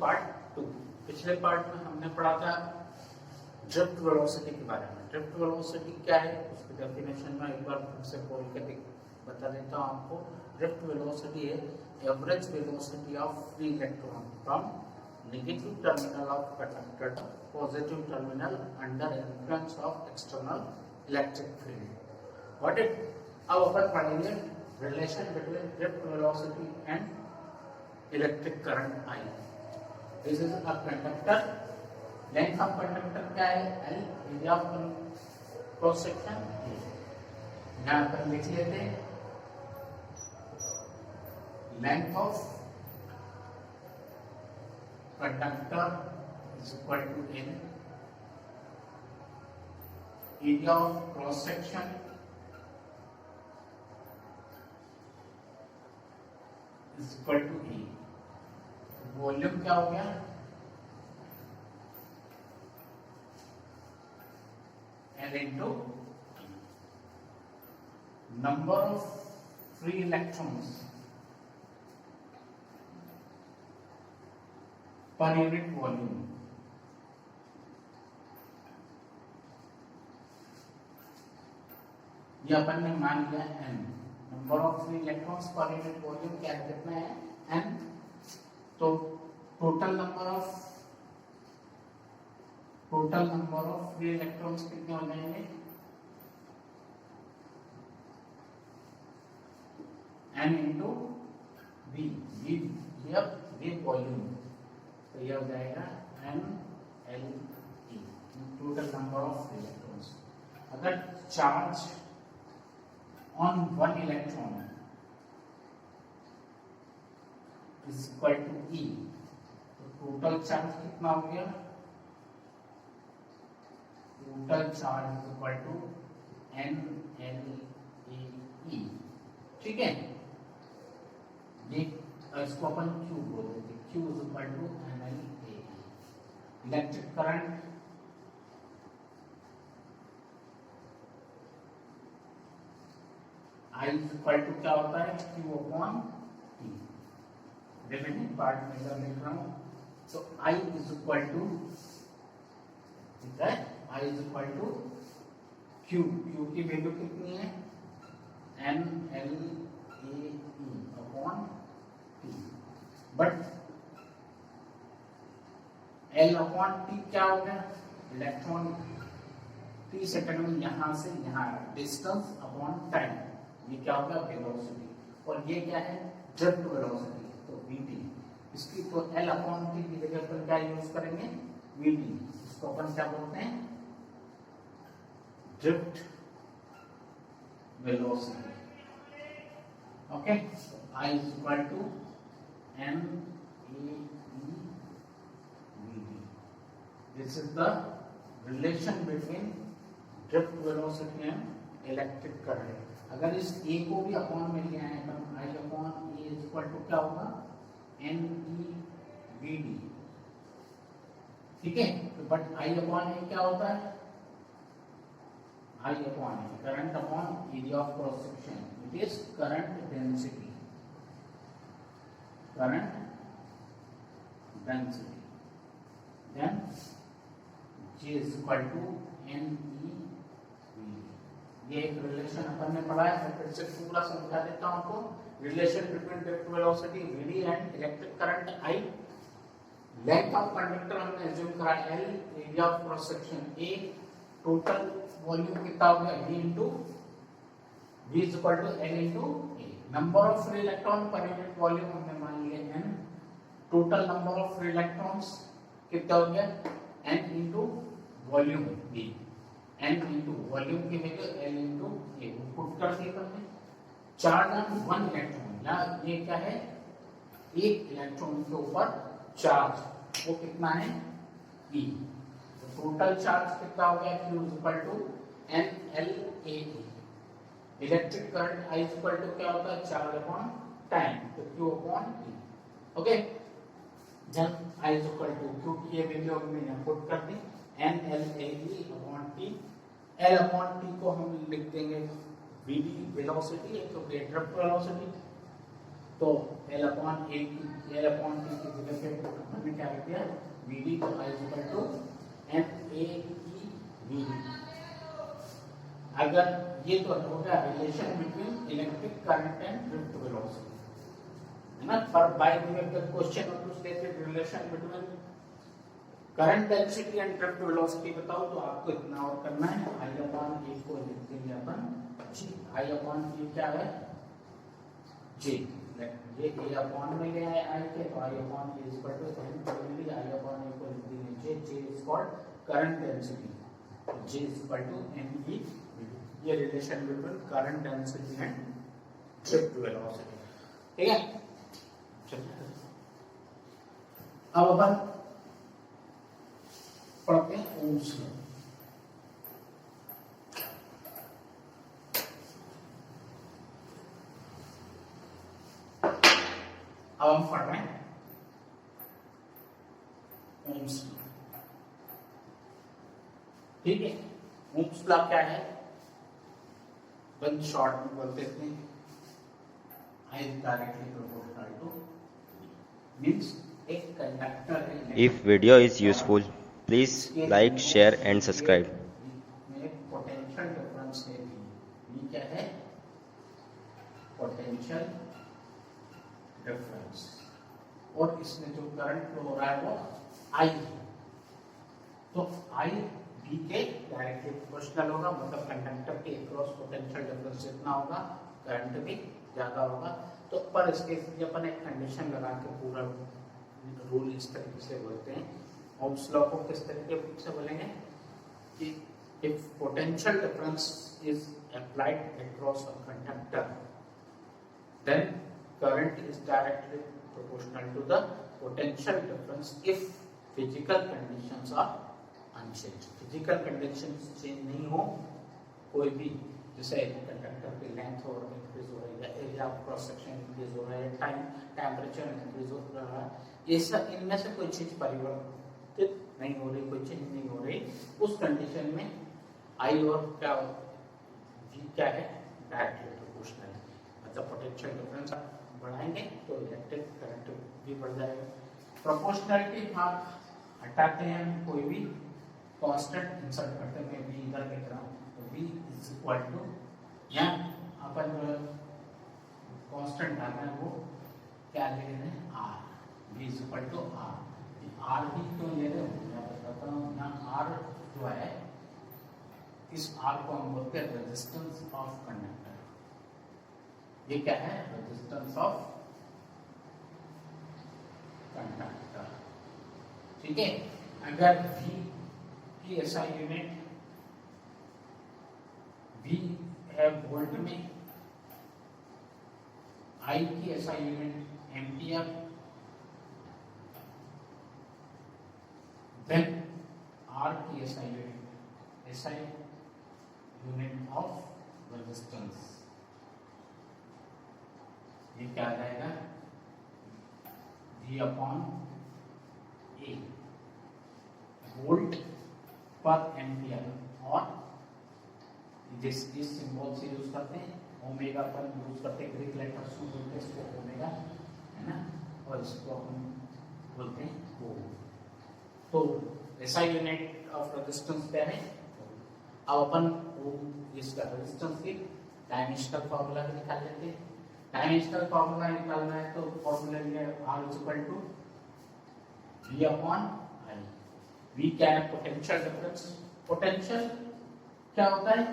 Part 2। पिछले part में हमने पढ़ा था ड्रिफ्ट वेलोसिटी के बारे में। ड्रिफ्ट वेलोसिटी क्या है उसकी डेफिनेशन में एक बार फिर से बोल के बता देता हूँ आपको। ड्रिफ्ट वेलोसिटी है average velocity of free electron from negative terminal of conductor to positive terminal under influence of external electric field. What it अब अपन पढ़ेंगे relation between drift velocity and electric current I। This is a conductor, length of conductor क्या है L, area of cross section A। यहाँ पर लिख लेते हैं length of conductor is equal to L, area of cross section is equal to E। Volume क्या हो गया L into number of free electrons per unit volume. ये अपन ने मान लिया n। Number of free electrons per unit volume क्या कितना है n। तो total number of free electrons कितने हो जाएंगे n into v। v volume, तो ये हो जाएगा n l e total number of free electrons. अगर charge on one electron is equal to E, तो टोटल चार्ज कितना हो गया, total charge is equal to n l a e। ठीक है, ये इसको अपन Q बोल देते, Q is equal to n l a e। Electric current I is equal to क्या होता है Q upon T। Remaining part में इधर लिख रहा हूं, तो I इज इक्वल टू, ठीक है, I is equal to Q की वैल्यू कितनी है n l a e upon T। But L upon T क्या हो गया, इलेक्ट्रॉन T सेकंड में यहां से यहां डिस्टेंस अपॉन टाइम, ये क्या होगा वेलोसिटी। और ये क्या है ड्रिफ्ट वेलोसिटी, तो vt। इसकी तो L अपॉन T की जगह पर क्या यूज करेंगे vt। इसको अपन क्या बोलते हैं drift velocity. Okay, I is equal to n a e vt। This is the relation between drift velocity and electric current. अगर इस A को भी अपॉन में लिया है तो I upon A is equal to क्या होगा n e v d। ठीक है, तो बट I अपॉन A क्या होता है, I upon A current upon area of cross section, it is current density. Then J is equal to n e v d। ये एक रिलेशन अपन ने पढ़ा है, फिर से पूरा समझा देता हूं आपको। Relation between drift velocity vd and electric current I। Length of conductor हमने एज्यूम करा L, area of cross section A, total volume कितना हो गया V into V is equal to L into A। Number of free electron पर unit volume हमने मान लिया n। Total number of free electrons कितना हो गया n into volume V, n into volume की value L into A put कर दिया हमने। चार्ज ऑन वन इलेक्ट्रॉन, या ये क्या है एक इलेक्ट्रॉन के ऊपर चार्ज, वो कितना है E। तो टोटल चार्ज कितना हो गया Q is equal to n l a e। Electric current I is equal to क्या होता है चार्ज अपॉन टाइम, तो Q अपॉन T। ओके, जब I is equal to Q की ये वैल्यू हमने यहाँ पुट कर दी n l a e upon T। L upon T को हम लिख देंगे vd वेलोसिटी है, तो ड्रिफ्ट वेलोसिटी। तो L अपॉन टी की जगह पे हमने क्या रख दिया VD तो I इक्वल टू NAEVD। अगर ये तो हो गया relation between electric current and drift velocity, है ना। पर by the way the question of two stated relation between current density and drift velocity बताओ, तो आपको इतना और करना है, I अपॉन A को लिख देंगे अपन G। I अपॉन A क्या है J, ये A अपॉन में ले आए I के, तो I upon A is equal to I upon A को लिख देंगे J is called current density, J is equal to NE। ये relation between current density and drift velocity, ठीक है। चलिए अब अपन पढ़ते हैं ओम्स लॉ। अब हम पढ़ रहे हैं ओम्स लॉ, ठीक है। ओम्स लॉ क्या है, वन शॉर्ट में बोलते हैं I is directly proportional to, means एक कंडक्टर है। If video is useful, please like, share and subscribe. में पोटेंशियल डिफरेंस है V क्या है पोटेंशियल डिफरेंस, और इसमें जो करंट फ्लो हो रहा है वो I है, तो I V के डायरेक्टली प्रोपोर्शनल होगा, मतलब कंडक्टर के अक्रॉस पोटेंशियल डिफरेंस जितना होगा करंट भी ज्यादा होगा। तो पर इसके लिए अपन एक कंडीशन लगा के पूरा रूल इस तरीके से बोलते हैं। ओम्स लॉ को किस तरीके से बोलेंगे कि if potential difference is applied across a conductor then current is directly proportional to the potential difference if physical conditions are unchange. Physical conditions change नहीं हो, कोई भी जैसे कंडक्टर की लेंथ और इंक्रीज हो रही है, area of cross section increase हो रहा है, टाइम टेम्परेचर इंक्रीज हो रहा है, ये सब इनमें से कोई चीज परिवर्तित नहीं हो रही, कोई चेंज नहीं हो रही, उस कंडीशन में आई और क्या V क्या है डायरेक्टली प्रोपोर्शनल है, मतलब पोटेंशियल डिफरेंस बढ़ाएंगे तो इलेक्ट्रिक करंट भी बढ़ जाएगा। प्रोपोर्शनलिटी भाग हटाते हैं, हम कोई भी कांस्टेंट इंसर्ट करते हैं, मैं V इधर लिख रहा हूँ तो V इज इक्वल टू, यहाँ अपन जो कांस्टेंट डालना है वो क्या ले रहे हैं R, V is equal to R। R भी क्यों ले रहे हो मैं बताता हूँ। यहाँ R जो है, इस R को हम बोलते हैं रेजिस्टेंस ऑफ कंडक्टर। ये क्या है रेजिस्टेंस ऑफ कंडक्टर, ठीक है। अगर V की ऐसा यूनिट V है वोल्ट में, I की ऐसा यूनिट एम्पियर, देन R की ऐसा unit SI unit of resistance. ये क्या आ जाएगा V अपॉन A वोल्ट पर एम्पियर, और इस सिंबल से यूज करते हैं, ओमेगा पर यूज करते हैं, ग्रीक लेटर्स को बोलते हैं इसको ओमेगा, है ना, और इसको हम बोलते हैं ओम। तो ऐसा यूनिट ऑफ रेजिस्टेंस क्या है। अब अपन ओम इसका रेजिस्टेंस की डायमेंशनल फार्मूला भी निकाल लेते हैं। डायमेंशनल फार्मूला निकालना है तो फार्मूला लिया R is equal to V upon I। V क्या है पोटेंशियल डिफरेंस। पोटेंशियल क्या होता है,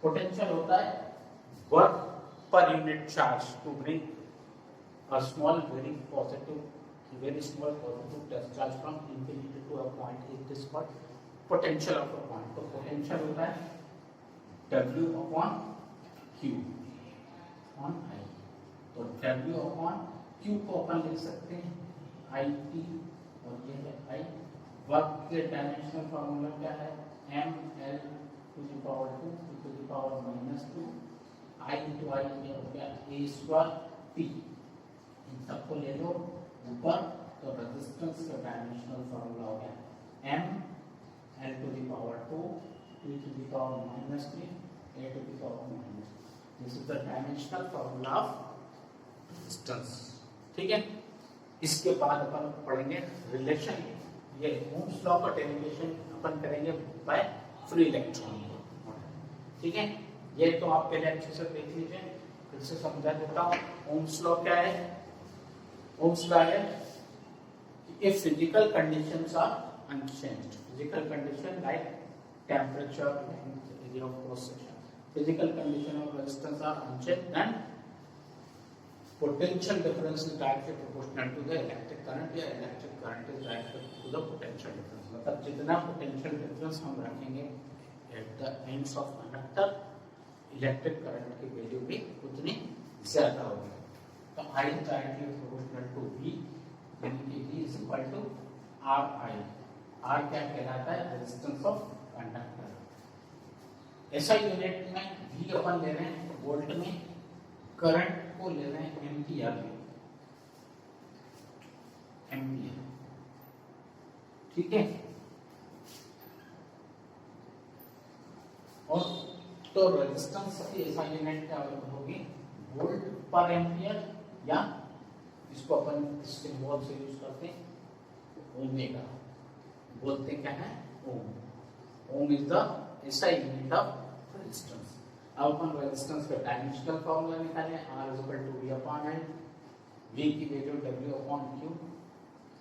पोटेंशियल होता है वर्क पर unit charge to bring a small very small positive charge from infinity to a point, it is called potential of a point। तो potential होता है W upon Q on I। तो W upon Q को अपन लिख सकते हैं IT, और ये है I। वर्क के डायमेंशनल फार्मूला क्या है ML to the power 2 to the power -2 I into I ये हो गया A स्क्वायर P। इन सबको ले लो ऊपर, तो रेजिस्टेंस का डायमेंशनल फार्मूला हो गया M L to the power 2 P to the power -3 A to the power -2। This is the dimensional formula of resistance. ठीक है, इसके बाद अपन पढ़ेंगे रिलेशन, ये ओम्स लॉ का डेरिवेशन अपन करेंगे बाय फ्री इलेक्ट्रॉन। ठीक है, ये तो आप पहले अच्छे से देख लीजिए, फिर से समझा देता हूँ। ओम्स लॉ क्या है? ओम्स लॉ है if physical conditions are unchanged, physical condition like temperature and area of cross section, physical condition of resistance are unchanged, then potential difference is directly proportional to the electric current, या electric current is directly to the potential difference। मतलब जितना potential difference हम रखेंगे at the ends of conductor, electric current की value भी उतनी ज्यादा होगी। तो I is directly proportional to V, यानी कि V is equal to RI। R क्या कहलाता है? Resistance of conductor. ऐसा यूनिट में V अपन ले रहे हैं वोल्ट में, करंट को ले रहे हैं एम्पियर में, एम्पियर। ठीक है, और तो रेजिस्टेंस की ऐसा यूनिट क्या होगी? वोल्ट पर एम्पियर, या इसको अपन सिंबल से यूज करते हैं ओमेगा, बोलते क्या है? Ohm. Ohm is the SI unit of resistance. अब अपन रेजिस्टेंस का डायमेंशनल फॉर्मूला निकालें, R is equal to V upon I, V की value W upon Q,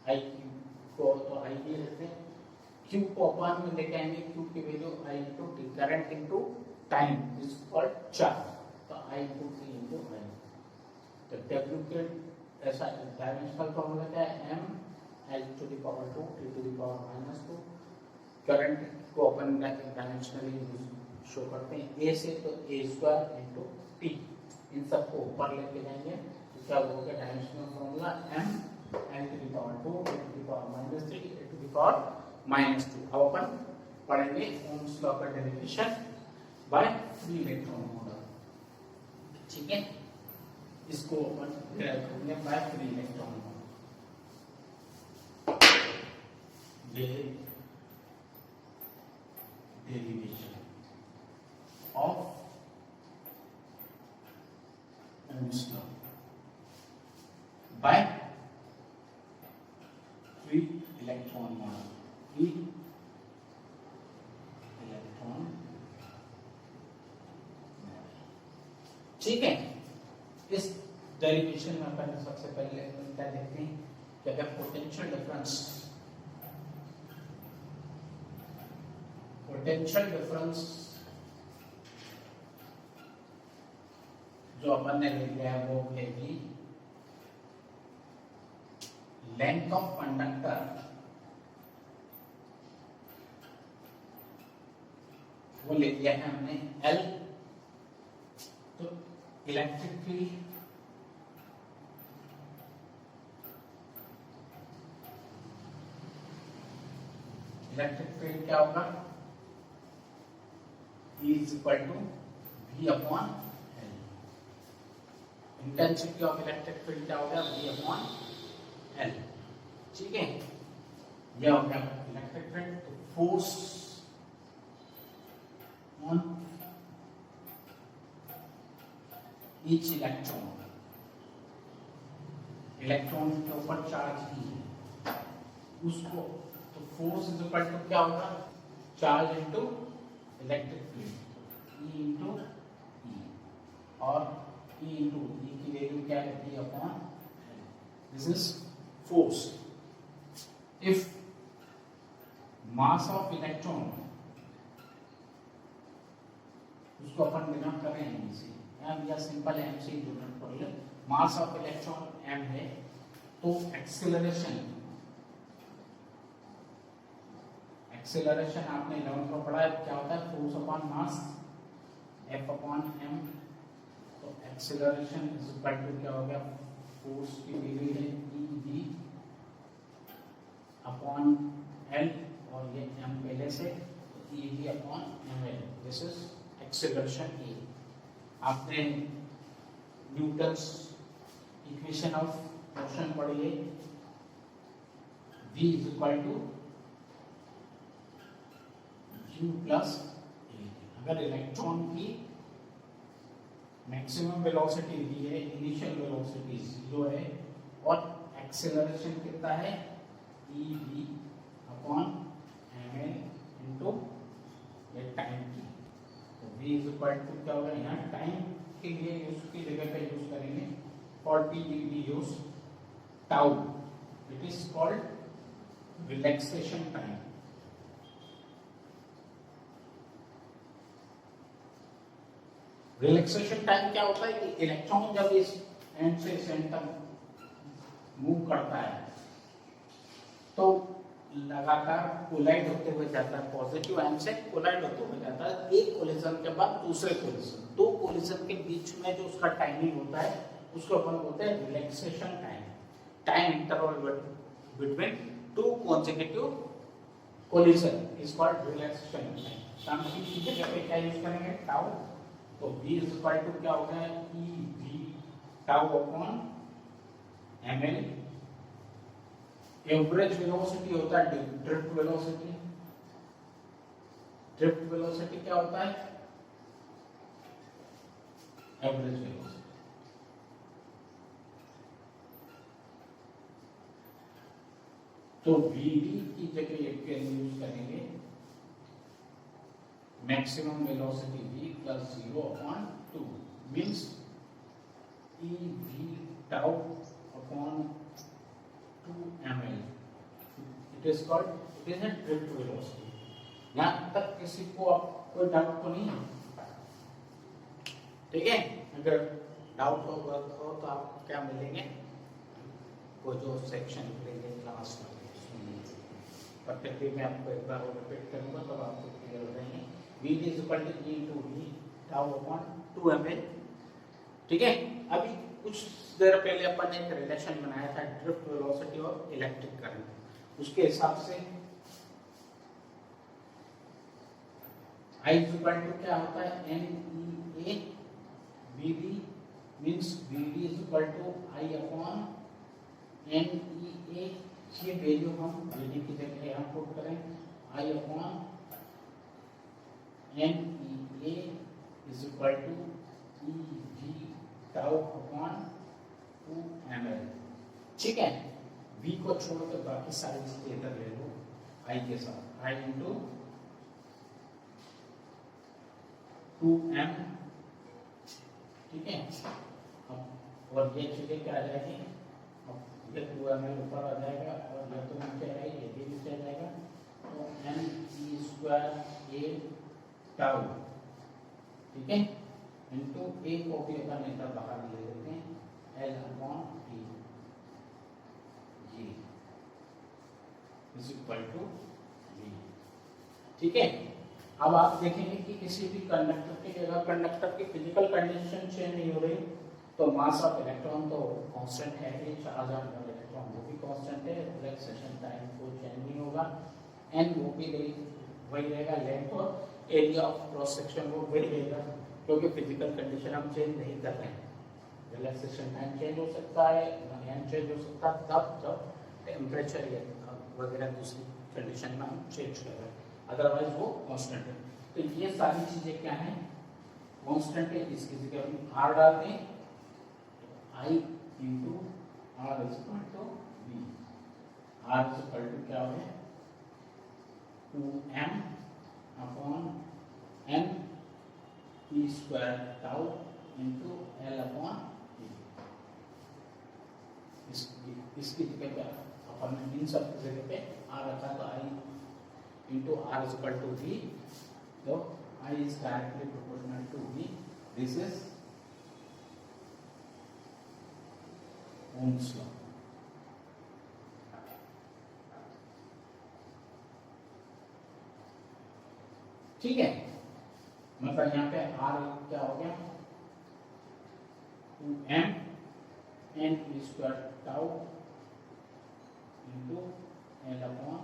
I को तो I ही रहते हैं, Q को अपॉन में लेके आएंगे, Q की value I into T, current into time is called charge, तो I into T into I। तो W के ऐसा डायमेंशनल फॉर्मूला क्या है? M L to the power 2 T to the power -2। Current को अपन डायमेंशनली शो करते हैं A से, तो A² इनटू T, इन सबको ऊपर लेके जाएंगे तो क्या होगा? Dimensional formula M L to the power 2 A to the power -3 A to the power -2। अब अपन पढ़ेंगे ओम्स लॉ का derivation by free electron model. ठीक है, इसको अपन करेंगे by free electron model. Derivation of Ohm's law by free electron model, free electron model। ठीक है, इस डेरिवेशन में अपन सबसे पहले क्या देखते हैं कि अगर पोटेंशियल डिफरेंस जो अपन ने ले लिया है वो है कि लेंथ ऑफ कंडक्टर वो ले लिया है हमने L। तो इलेक्ट्रिक फील्ड क्या होगा? E is equal to V upon intensity of electric field क्या हो गया? V upon L। ठीक है, यह हो गया इलेक्ट्रिक फील्ड। तो force on each electron, electron के ऊपर चार्ज ही है उसको, तो फोर्स इज इक्वल टू क्या होगा? Charge into electric field, E into E, और E into E की वैल्यू क्या है? V upon L। This is force. If mass of electron, उसको अपन बिना करें M से, M या सिंपल M से यूनिट कर ले। मास ऑफ इलेक्ट्रॉन M है, तो एक्सेलरेशन आपने 11 में पढ़ा है, क्या होता है? Force upon mass F upon M। तो एक्सेलरेशन इज इक्वल टू क्या हो गया? फोर्स की वैल्यू है E V अपॉन L, और ये M पहले से, तो E V अपॉन ml, this is acceleration E। आपने न्यूटन्स इक्वेशन ऑफ मोशन पढ़ी है, V is equal to U plus A। अगर इलेक्ट्रॉन की मैक्सिमम वेलोसिटी v है, इनिशियल वेलोसिटी 0 है और एक्सेलरेशन कितना है ev अपॉन ml इनटू ये टाइम की। तो v इज इक्वल टू क्या होगा, यहाँ टाइम के लिए उसकी जगह पे यूज करेंगे 40 degree use tau, it is called relaxation time. Relaxation time क्या होता है कि इलेक्ट्रॉन जब इस एंड से इस एंड तक मूव करता है तो लगातार कोलाइड होते हुए जाता है, पॉजिटिव एंड से कोलाइड होते हुए जाता है, एक कोलिजन के बाद दूसरे कोलिजन, दो कोलिजन के बीच में जो उसका टाइमिंग होता है उसको अपन बोलते हैं relaxation time, time interval between two consecutive collision is called relaxation time. हम की जगह पे क्या यूज करेंगे, टाउ। तो v इज इक्वल टू क्या होगा, e v tau upon ml। Average velocity होता है ड्रिफ्ट वेलोसिटी, ड्रिफ्ट वेलोसिटी क्या होता है, एवरेज वेलोसिटी। तो vd की जगह ये यूज करेंगे maximum velocity v plus 0 upon 2 means e v tau upon 2 ml, it is called, it is a drift velocity. यहाँ तक किसी को आप कोई डाउट तो नहीं है, ठीक है? अगर डाउट होगा तो आप क्या मिलेंगे, वो जो सेक्शन मिलेंगे क्लास में, पर्टिकुलरली मैं आपको एक बार रिपीट करूंगा तब आपको क्लियर हो जाएंगे। v is equal to e to v tau upon 2 ml, ठीक है? अभी कुछ देर पहले अपन ने एक रिलेशन बनाया था ड्रिफ्ट वेलोसिटी और इलेक्ट्रिक करंट, उसके हिसाब से I इज इक्वल टू क्या होता है, NEA VD means VD is equal to I upon NEA। ये वैल्यू हम VD की जगह यहाँ पुट करें, I upon NEA is equal to EV tau upon 2 ml, ठीक है? V को छोड़ के बाकी सारी चीजें इधर ले लो I के साथ, I इंटू 2m, ठीक है? अब और ये चीजें क्या आ जाएगी, अब ये 2ml ऊपर आ जाएगा और ये तो नीचे आएगा, ये भी नीचे आ जाएगा, तो n स्क्वायर a टाउ, ठीक है? इनटू a को भी अपन इधर बाहर ले लेते हैं l अपॉन t, ये इज इक्वल टू v, ठीक है? अब आप देखेंगे कि किसी भी कंडक्टर की जगह कंडक्टर की फिजिकल कंडीशन चेंज नहीं हो रही, तो मास ऑफ इलेक्ट्रॉन तो कांस्टेंट है ही, 4000 मोल इलेक्ट्रॉन वो भी कांस्टेंट है, रिलैक्सेशन टाइम कोई चेंज नहीं होगा, n वो भी वही रहेगा, लेंथ और एरिया ऑफ क्रॉस सेक्शन वो वही रहेगा, क्योंकि फिजिकल कंडीशन हम चेंज नहीं कर रहे हैं। रिलैक्सेशन टाइम चेंज हो सकता है, n चेंज हो सकता है तब जब टेम्परेचर या वगैरह दूसरी कंडीशन में हम चेंज कर रहे हैं, अदरवाइज वो कांस्टेंट है। तो ये सारी चीजें क्या है, कांस्टेंट है, इसकी जगह हम r डाल दें, I into r is equal to v, r is equal to क्या है 2m upon n e square tau into l upon t। इसकी जगह पे अपन ने इन सब की जगह पे r रखा, तो I into r is equal to v, so I is directly proportional to v, this is Ohm's law। ठीक है, मतलब यहाँ पे r क्या हो गया 2m n e square tau into l upon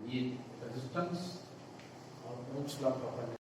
ये रेजिस्टेंस और ओम्स लॉ प्रॉपर्टी